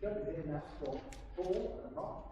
Jump in, that's for 4 and not.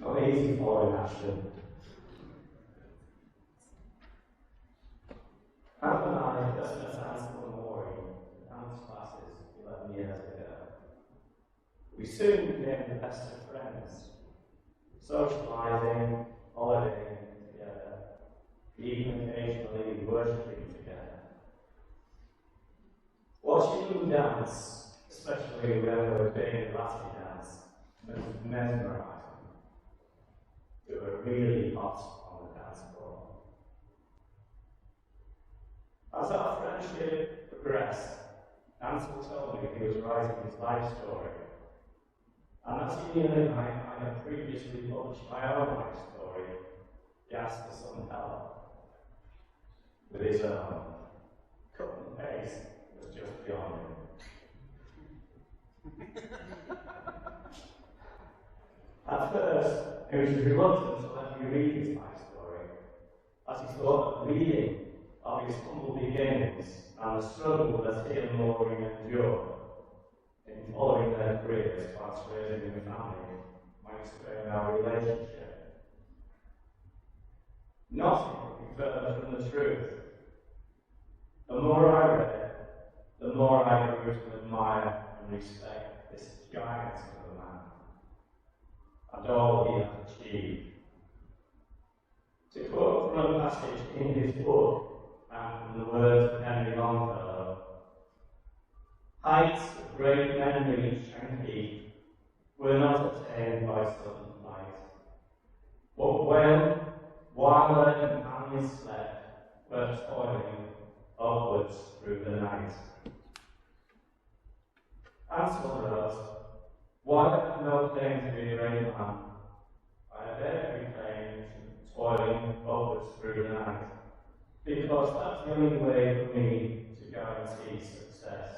Not easy for him, actually. How and I just met Ansel and Maury in dance classes 11 years ago. We soon became the best of friends, socialising, holidaying together, even occasionally worshipping together. Watching them dance, especially when they were doing the Lassie dance, was mesmerising. They were really hot on the dance floor. As our friendship progressed, Ansel told me he was writing his life story. And as he knew I had previously published my own life story, he asked for some help. With his own. Cut and paste was just beyond him. At first, he was reluctant to let me read his life story, as he thought that reading of his humble beginnings and the struggle that he and Maury endured in following their careers whilst raising a family might strain our relationship. Nothing could be further from the truth. The more I read, the more I grew to admire and respect this giant of a man and all he had achieved. To quote from a passage in his book, and from the words of Henry Longfellow, heights that great men reach and keep were not attained by sudden flight, but when, while their companions slept, were toiling upwards through the night. Ansel wrote, "Why have no claim to be a great man? I have every claim to toiling upwards through the night, because that's the only way for me to guarantee success."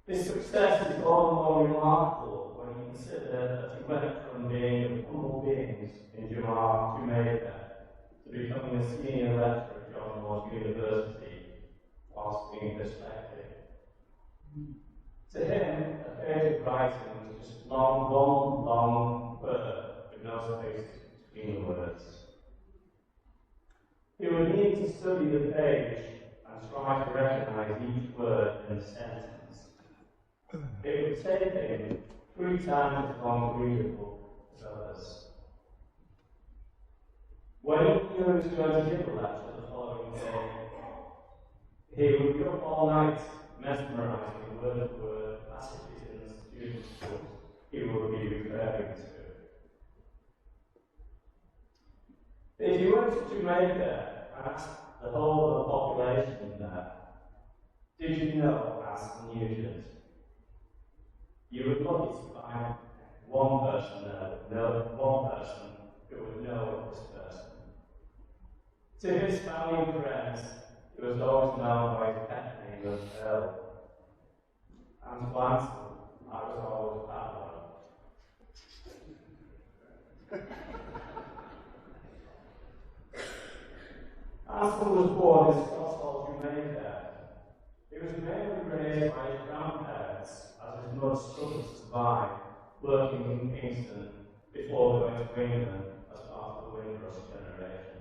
This success is all the more remarkable when you consider that he went from being humble beings in Jamaica to becoming a senior lecturer at John Moores University whilst being dyslexic. To him, a page of writing was just long word with no space between the words. He would need to study the page and try to recognise each word in the sentence. It would take him 3 times as long to read a book as others. When he knew he was going to give a lecture the following day, he would be up all night mesmerising word for word passages in the students' books he would be referring to. If you went to Jamaica and asked the whole of the population there, did you know Ansel Nugent? You would lucky to find one person who would know this person. To his family and friends, he was always known by his pet name of Earl. And to Ansel, I was always Pablo. Ansel was born in Scotland, Jamaica. He was mainly raised by his grandparents as his mother struggled to survive, working in Kingston before going to England as part of the Windrush generation.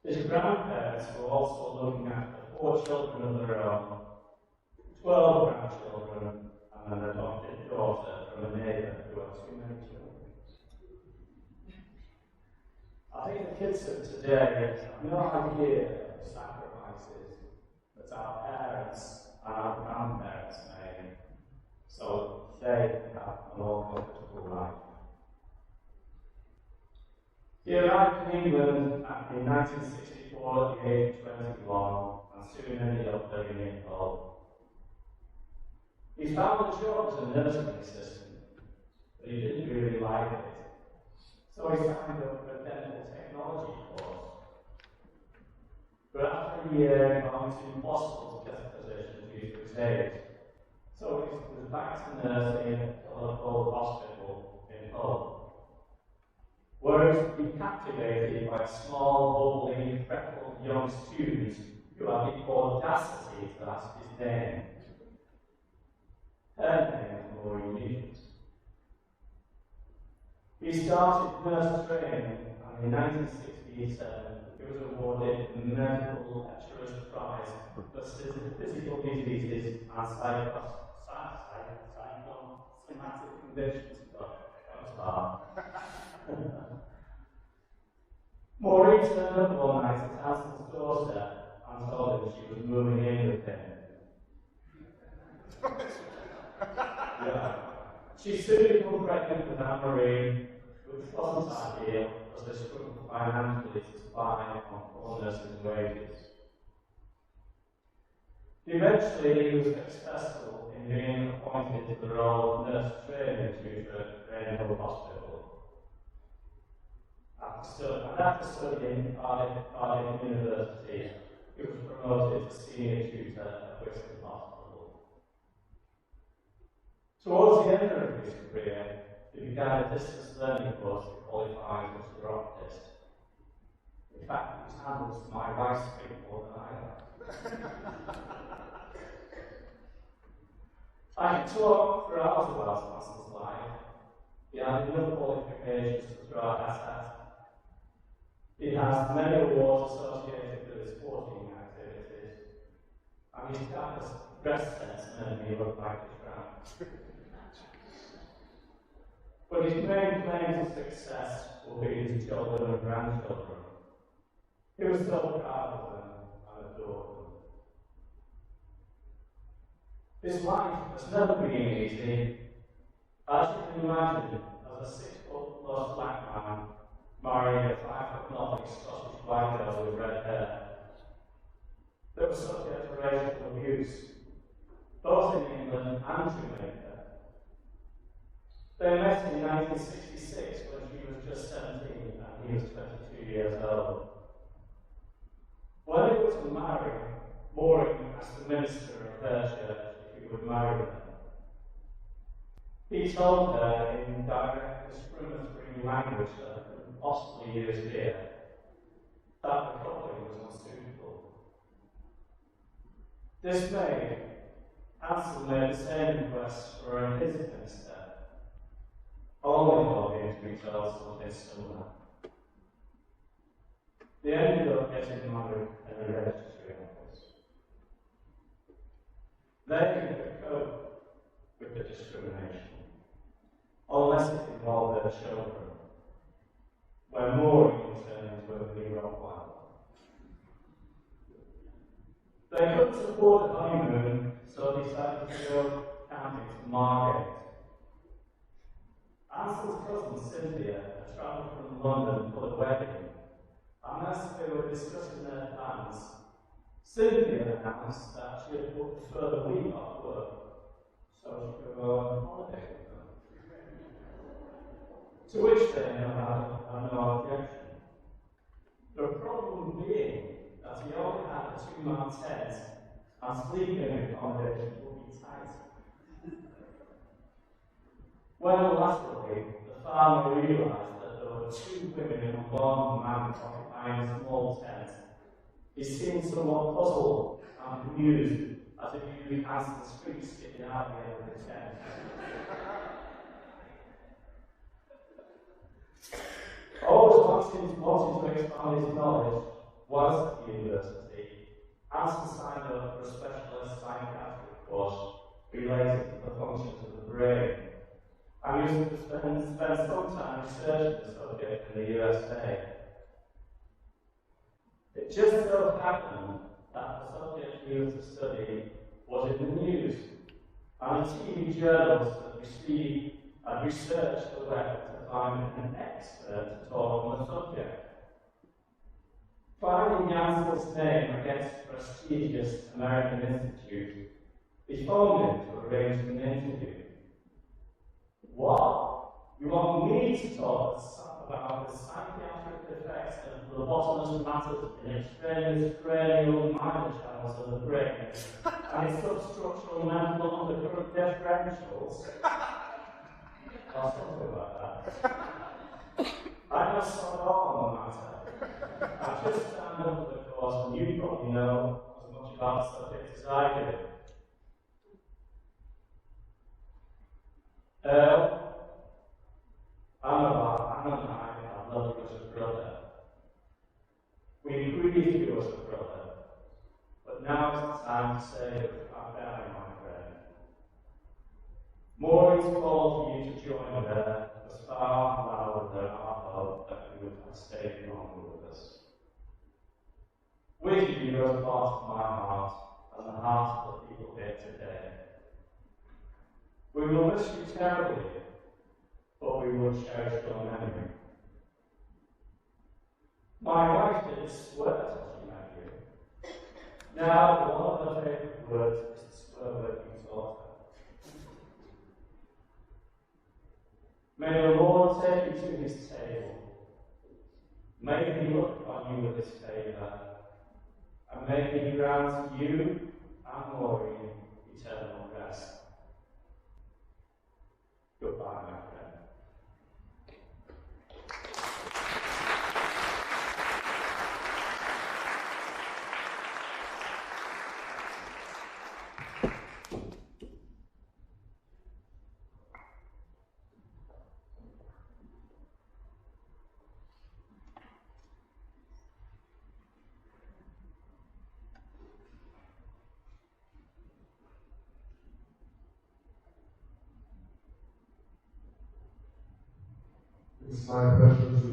His grandparents were also looking after 4 children of their own, 12 grandchildren, and an adopted daughter from a neighbour who had too many children. I think the kids of today have no idea of the sacrifices that our parents and our grandparents made, so they have a more comfortable life. He arrived in England in 1964 at the age of 21 and soon ended up living in Hull. He found a job as a nursing assistant, but he didn't really like it, so he signed up for a dental technology course. year he found it impossible to get a position due to his age. So he was back to nursing at a local hospital in Hull, where he was captivated by small, bubbly, freckled young students who had the audacity to ask his name. Her name was Maureen Nugent. He started nurse training, and in 1967 he was awarded the Medical Lecturer's Prize for Physical Diseases and Psychosomatic Conditions. Maureen turned up one night at Ansel's doorstep and told him she was moving in with him. Yeah. She soon became pregnant with Anne-Marie, which wasn't ideal as they struggled financially to survive on poor nursing wages. Eventually, he was successful in being appointed to the role of nurse training tutor at Greenhill Hospital. After studying at Cardiff University, he was promoted to senior tutor at Whitson Hospital. Towards the end of his career, he began a distance learning course to qualify as a neurologist. In fact, his handles my rice cake more than I have. I could talk for hours about Ansel's life. He had enough qualifications to throw at us. He has many awards associated with his sporting activities, and his dad's breast sense made me look like a tramp. But his main claim to success will be his children and grandchildren. He was so proud of them and adored them. His life has never been easy. As you can imagine, as a 6-foot-plus black man marrying a 5-foot-nothing Scottish white girl with red hair, they were subject to racial abuse, both in England and Jamaica. They met in 1966 when she was just 17 and he was 22 years old. When they were to marry, Maureen asked the minister of their church if he would marry them. He told her in direct discriminatory language that could possibly use here that the coupling was unsuitable. Dismayed, Ansel made the same request for her his minister, only hoping to be told something similar. They ended up getting married in a registry office. They could cope with the discrimination, unless it involved their children, when Maureen turned into a blue Rottweiler. They couldn't afford a honeymoon, so they decided to go camping to Margate. Ansel's cousin Cynthia had travelled from London for the wedding, and as they were discussing their plans, Cynthia announced that she had booked a further week off work, so she could go on holiday with them. To which they had no objection. The problem being that he only had a 2-man tent, and sleeping accommodation would be tight. When latterly, the farmer realised that there were 2 women and 1 man occupying a small tent, he seemed somewhat puzzled and amused as he viewed Ansel's feet sticking out the end of the tent. Always wanting to expand his knowledge, whilst at the university, Ansel signed up for a specialist psychiatric course related to the functions of the brain, and he used to spend some time researching the subject in the USA. It just so happened that the subject he was to study was in the news, and a TV journalist had researched the web to find an expert to talk on the subject. Finding Ansel's name against a prestigious American institute, he phoned him to arrange an interview. What? You want me to talk about the psychiatric effects of lobotomous matters in extraneous cranial minor channels of the brain and its substructural mental undercurrent differentials, or something like that. I just sort off on the matter. I just stand up for the cause, and you probably know as much about the subject as I do. I'm a man, I love you as a brother. We grieve you as a brother, but now it's time to say goodbye, my friend. Maureen's call for you to join her was far louder than our hope that you would have stayed longer with us. With you goes part of my heart and the heart of the people here today. We will miss you terribly, but we will cherish your memory. My wife didn't swear till she met you. Now, one of her favourite words is to swear word you taught her. May the Lord take you to his table. May he look on you with his favour, and may he grant you and Maureen eternal rest. Goodbye, my friend. It's my pleasure to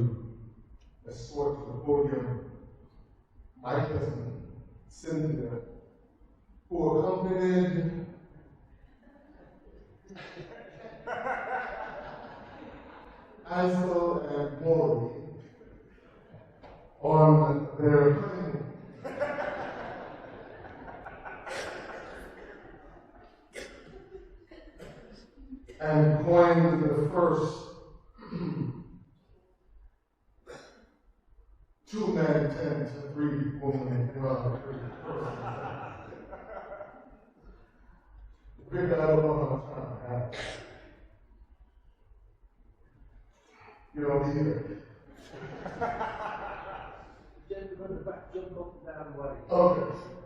escort to the podium my cousin, Cynthia, who accompanied Ansel and Maureen on their honeymoon. And coined the first 2 men tend to 3 women, well, 3 persons. Pick that up on time. You don't need it. Gentlemen, the back jump up and down way. Okay.